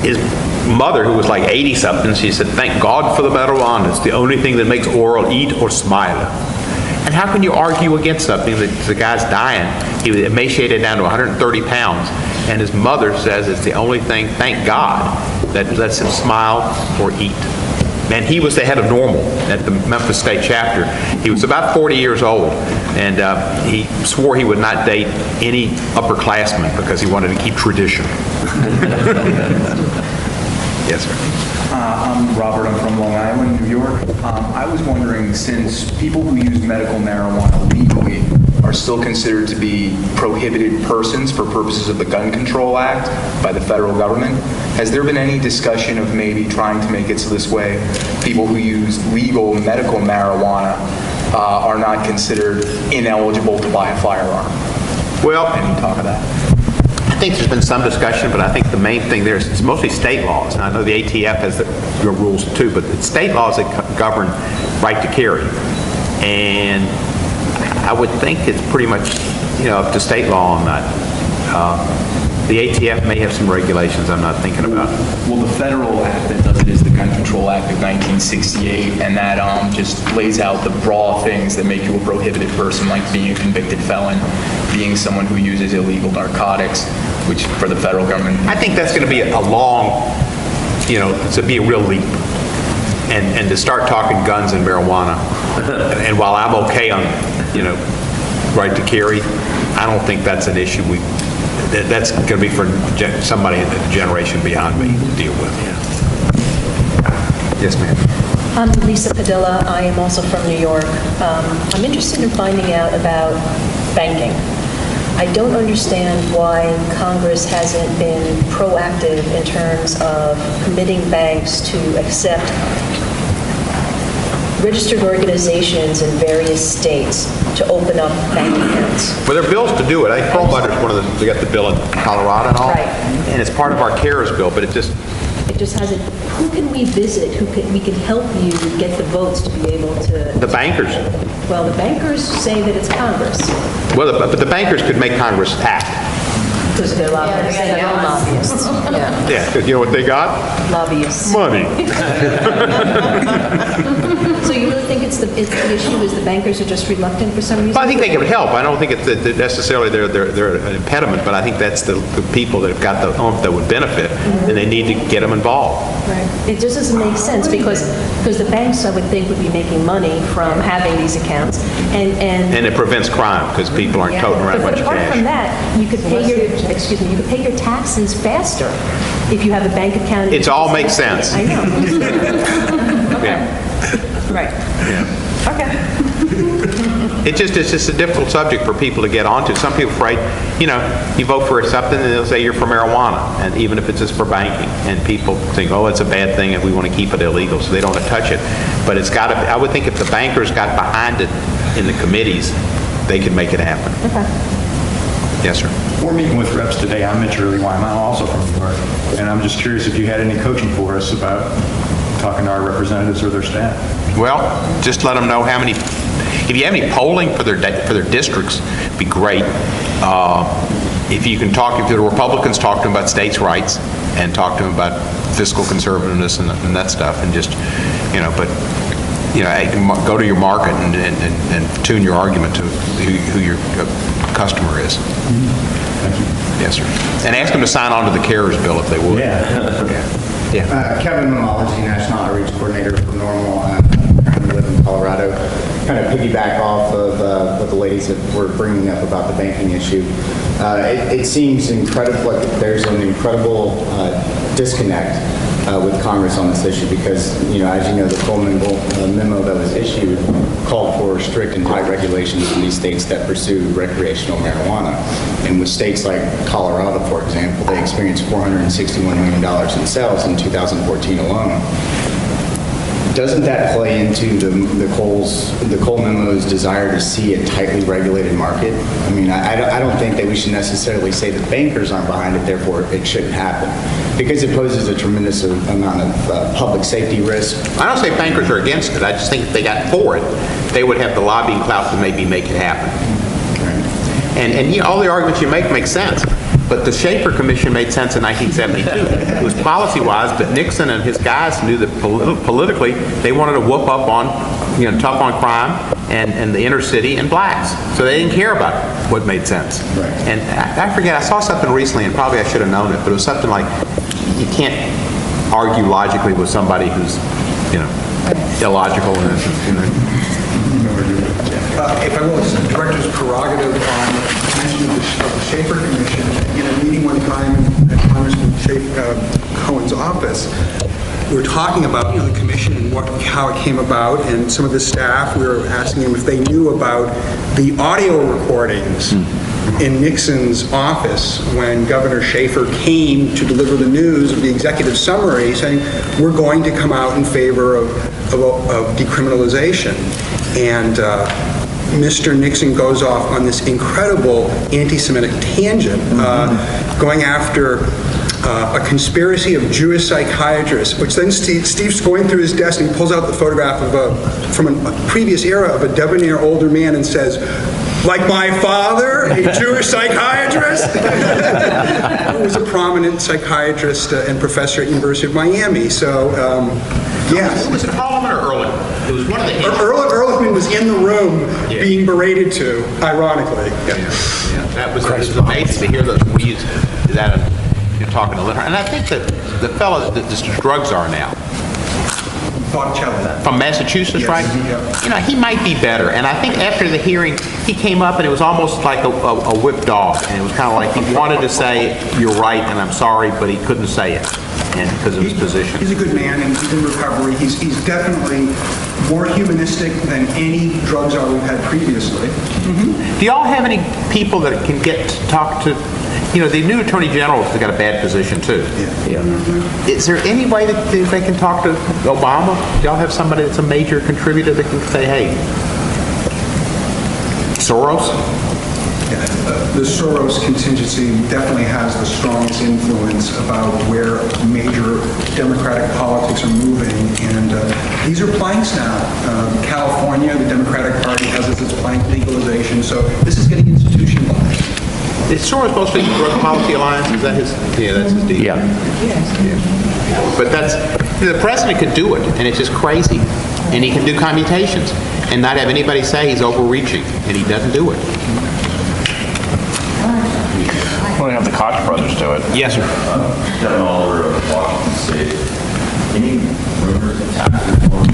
his mother, who was like 80-something, she said, "Thank God for the marijuana. It's the only thing that makes Oral eat or smile." And how can you argue against something that the guy's dying? He was emaciated down to 130 pounds, and his mother says it's the only thing, thank God, that lets him smile or eat. And he was the head of NORML at the Memphis State chapter. He was about 40 years old, and he swore he would not date any upperclassmen because he wanted to keep tradition. Yes, sir. I'm Robert. I'm from Long Island, New York. I was wondering, since people who use medical marijuana legally are still considered to be prohibited persons for purposes of the Gun Control Act by the federal government, has there been any discussion of maybe trying to make it so this way people who use legal medical marijuana are not considered ineligible to buy a firearm? Well, any talk of that? I think there's been some discussion, but I think the main thing there is it's mostly state laws. And I know the ATF has the rules too, but it's state laws that govern right to carry. And I would think it's pretty much, up to state law on that. The ATF may have some regulations I'm not thinking about. Well, the federal act that does it is the Gun Control Act of 1968, and that just lays out the broad things that make you a prohibited person, like being a convicted felon, being someone who uses illegal narcotics, which for the federal government. I think that's going to be a long, to be a real leap. And to start talking guns and marijuana, and while I'm okay on, right to carry, I don't think that's an issue that's going to be for somebody in the generation beyond me to deal with. Yes, ma'am. I'm Lisa Padilla. I am also from New York. I'm interested in finding out about banking. I don't understand why Congress hasn't been proactive in terms of permitting banks to accept registered organizations in various states to open up bank accounts. Well, there are bills to do it. I think Perlmutter's one of the, we got the bill in Colorado and all. Right. And it's part of our CARES bill, but it just hasn't. Who can we visit? We can help you get the votes to be able to. The bankers. Well, the bankers say that it's Congress. Well, but the bankers could make Congress act. Because they're lobbyists. They're all lobbyists. Yeah. Yeah, because you know what they got? Lobbyists. Money. So you really think it's the issue is the bankers are just reluctant for some reason? Well, I think they can help. I don't think it's that necessarily they're an impediment, but I think that's the people that have got the oomph that would benefit, and they need to get them involved. Right. It just doesn't make sense because the banks, I would think, would be making money from having these accounts, and it prevents crime because people aren't toting around a bunch of But apart cash. from that, you could pay your taxes faster if you have a bank account. It all makes sense. I know. Yeah. Right. Yeah. Okay. It's just a difficult subject for people to get onto. Some people are afraid, you vote for something and they'll say you're for marijuana, and even if it's just for banking, and people think, oh, it's a bad thing and we want to keep it illegal, so they don't want to touch it. But it's got to, I would think if the bankers got behind it in the committees, they could make it happen. Okay. Yes, sir. We're meeting with reps today. I'm Mitch Earlywine. I'm also from New York. And I'm just curious if you had any coaching for us about talking to our representatives or their staff. Well, just let them know how many, if you have any polling for their districts, it'd be great. If you can talk, if the Republicans, talk to them about states' rights and talk to them about fiscal conservativeness and that stuff, and just, go to your market and tune your argument to who your customer is. Thank you. Yes, sir. And ask them to sign on to the CARES bill if they would. Yeah. Kevin Mamology, National Outreach Coordinator for NORML. I currently live in Colorado. Kind of piggyback off of what the ladies that were bringing up about the banking issue. It seems incredible, like there's an incredible disconnect with Congress on this issue because, as you know, the Cohen memo that was issued called for strict and tight regulations in these states that pursue recreational marijuana. And with states like Colorado, for example, they experienced $461 million in sales in 2014 alone. Doesn't that play into the Cole memo's desire to see a tightly regulated market? I mean, I don't think that we should necessarily say that bankers aren't behind it, therefore it shouldn't happen, because it poses a tremendous amount of public safety risk. I don't say bankers are against it. I just think if they got for it, they would have the lobbying clout to maybe make it happen. Right. And all the arguments you make sense. But the Schaefer Commission made sense in 1972. It was policy-wise, but Nixon and his guys knew that politically they wanted to whoop up on, tough on crime and the inner city and blacks. So they didn't care about what made sense. Right. And I forget, I saw something recently, and probably I should have known it, but it was something like, you can't argue logically with somebody who's, illogical. If I will, it's the director's prerogative on mention of the Schaefer Commission. In a meeting one time at Congressman Cohen's office, we were talking about the commission and how it came about, and some of the staff, we were asking them if they knew about the audio recordings in Nixon's office when Governor Schaefer came to deliver the news of the executive summary saying, we're going to come out in favor of decriminalization. And Mr. Nixon goes off on this incredible anti-Semitic tangent, going after a conspiracy of Jewish psychiatrists, which then Steve's going through his desk and he pulls out the photograph of from a previous era of a debonair older man and says, like my father, a Jewish psychiatrist, who was a prominent psychiatrist and professor at University of Miami. So, yes. Was it Parliament or Ehrlichman? It was one of the... Ehrlichman was in the room being berated to, ironically. That was amazing to hear those. We used that, you're talking to Linda. And I think that the fellow that the drug czar now, from Massachusetts, Yes, right? yeah. He might be better. And I think after the hearing, he came up and it was almost like a whipped dog. And it was kind of like he wanted to say, you're right and I'm sorry, but he couldn't say it because of his position. He's a good man and he's in recovery. He's definitely more humanistic than any drug czar we've had previously. Do y'all have any people that can get to talk to, the new Attorney General has got a bad position too. Is there any way that they can talk to Obama? Do y'all have somebody that's a major contributor that can say, hey, Soros? The Soros contingency definitely has the strongest influence about where major Democratic politics are moving, and these are planks now. California, the Democratic Party has its plank legalization, so this is getting institutionalized. Is Soros supposed to be the Drug Policy Alliance? Is that his? Yeah, that's his deal. Yeah. But the president could do it, and it's just crazy. And he can do commutations and not have anybody say he's overreaching, and he doesn't do it. We're going to have the Koch brothers do it. Yes, sir. Kevin Oliver of Washington State. Any rumors of tax reform,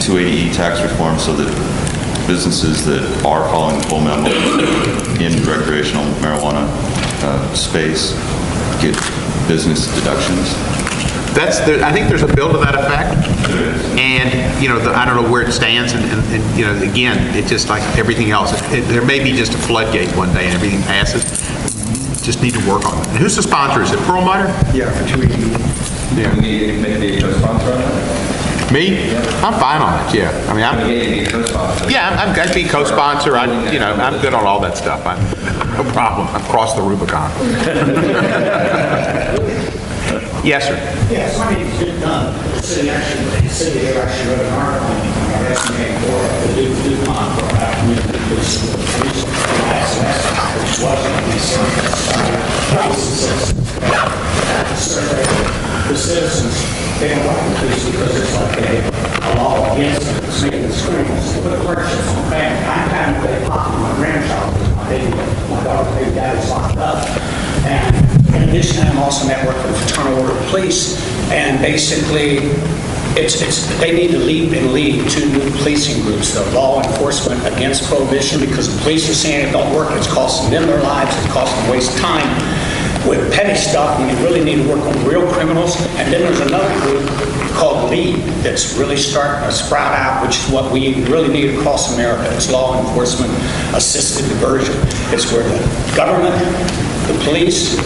280E tax reform, so that businesses that are following the full memo in recreational marijuana space get business deductions? I think there's a bill to that effect, and I don't know where it stands, and again, it's just like everything else. There may be just a floodgate one day and everything passes. Just need to work on it. And who's the sponsor? Is it Perlmutter? Yeah, for 280. Yeah. Can we make the co-sponsor on that? Me? I'm fine on it. Yeah. I mean, I'd be co-sponsor. I'm good on all that stuff. No problem. I've crossed the Rubicon. Yes, sir. Yes, I mean, it's been done. The city actually wrote an article on our estimating for the DuPont for our community police. Which the citizens, they don't like the police because it's like a law against them. It's making the screens. They put hardships on family. I'm having to pay pop my grandchild because my daughter's baby daddy's locked up. And in addition, I'm also networked with Fraternal Order Police, and basically, they need to lead two new policing groups, the law enforcement against prohibition, because the police are saying it don't work, it's costing them their lives, it's costing them waste time with petty stuff when they really need to work on real criminals. And then there's another group called LEAD that's really starting to sprout out, which is what we really need across America. It's law enforcement assisted diversion. It's where the government, the police,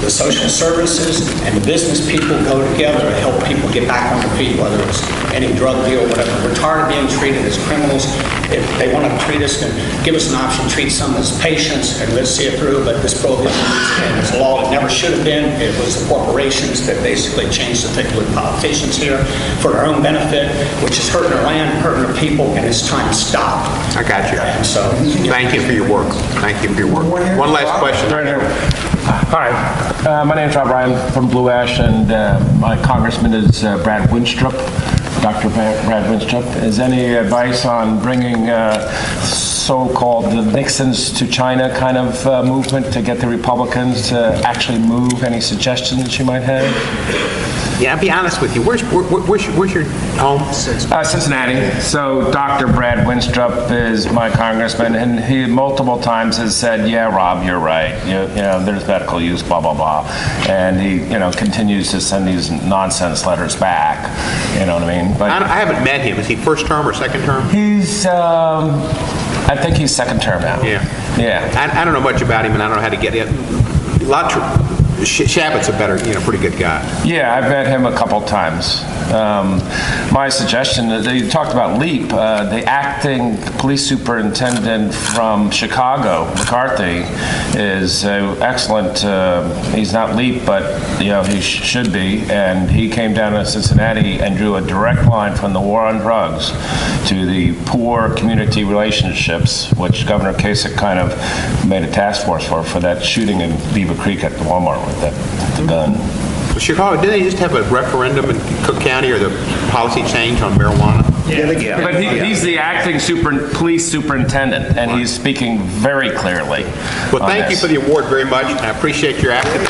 the social services, and the business people go together to help people get back on their feet, whether it's any drug deal or whatever. We're tired of being treated as criminals. If they want to treat us, then give us an option, treat some as patients, and let's see it through. But this prohibition is a law that never should have been. It was the corporations that basically changed the thing with politicians here for their own benefit, which is hurting our land, hurting our people, and it's time to stop. I got you. And so, thank you for your work. Thank you for your work. One last question. Right here. Hi, my name is Rob Ryan from Blue Ash, and my congressman is Brad Winstrup, Dr. Brad Winstrup. Is any advice on bringing so-called the Nixons to China kind of movement to get the Republicans to actually move? Any suggestions that you might have? Yeah, I'll be honest with you. Where's your home? Cincinnati. So Dr. Brad Winstrup is my congressman, and he multiple times has said, "Yeah, Rob, you're right. You know, there's medical use, blah blah blah," and he, continues to send these nonsense letters back. You know what I mean? But I haven't met him. Is he first term or second term? He's, I think he's second term now. Yeah. Yeah. I don't know much about him, and I don't know how to get it. Shabbat's a better, pretty good guy. Yeah, I've met him a couple times. My suggestion, you talked about LEAP, the acting police superintendent from Chicago, McCarthy, is excellent. He's not LEAP, but he should be, and he came down to Cincinnati and drew a direct line from the war on drugs to the poor community relationships, which Governor Kasich kind of made a task force for that shooting in Beaver Creek at the Walmart with the gun. Chicago, didn't they just have a referendum in Cook County or the policy change on marijuana? Yeah. But he's the acting police superintendent, and he's speaking very clearly. Well, thank you for the award very much, and I appreciate your activism.